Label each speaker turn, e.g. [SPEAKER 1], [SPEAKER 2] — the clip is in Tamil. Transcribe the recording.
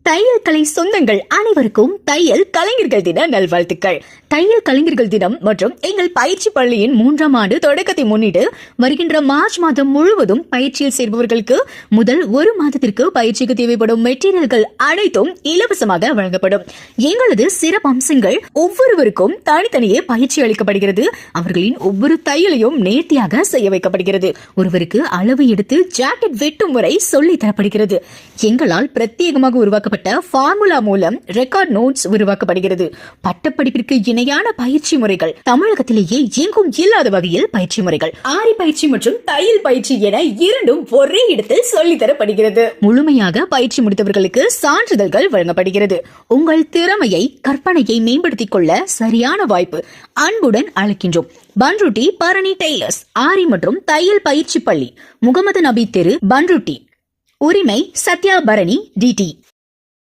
[SPEAKER 1] தையல் கலை சொந்தங்கள் அனைவருக்கும் தையல் கலைஞர்கள் தின நல்வாழ்த்துக்கள். தையல் கலைஞர்கள் தினம் மற்றும் எங்கள் பயிற்சி பள்ளியின் 3ஆம் ஆண்டு தொடக்கத்தை முன்னிட்டு வருகின்ற மார்ச் மாதம் முழுவதும் பயிற்சியில் சேர்பவர்களுக்கு முதல் 1 மாதத்திற்கு பயிற்சிக்கு தேவைப்படும் மெட்டீரியல்கள் அனைத்தும் இலவசமாக வழங்கப்படும். எங்களது சிறப்பு அம்சங்கள் ஒவ்வொருவருக்கும் தனித்தனியே பயிற்சி அளிக்கப்படுகிறது. அவர்களின் ஒவ்வொரு தையலையும் நேர்த்தியாக செய்ய வைக்கப்படுகிறது. ஒருவருக்கு அளவு எடுத்து ஜாக்கெட் வெட்டும் முறை சொல்லி தரப்படுகிறது. எங்களால் பிரத்யேகமாக உருவாக்கப்பட்ட ஃபார்முலா மூலம் ரெக்கார்ட் நோட்ஸ் உருவாக்கப்படுகிறது. பட்டப்படிப்பிற்கு இணையான பயிற்சி முறைகள், தமிழகத்திலேயே எங்கும் இல்லாத வகையில் பயிற்சி முறைகள், ஆரி பயிற்சி மற்றும் தையல் பயிற்சி என இரண்டும் ஒரே இடத்தில் சொல்லித்தரப்படுகிறது. முழுமையாக பயிற்சி முடித்தவர்களுக்கு சான்றிதழ்கள் வழங்கப்படுகிறது. உங்கள் திறமையை, கற்பனையை மேம்படுத்திக் கொள்ள சரியான வாய்ப்பு. அன்புடன் அழைக்கின்றோம். பன்ருட்டி பரணி டெய்லர்ஸ் ஆரி மற்றும் தையல் பயிற்சி பள்ளி, முகமது நபி தெரு, பன்ருட்டி. உரிமை சத்யா பரணி டிடி.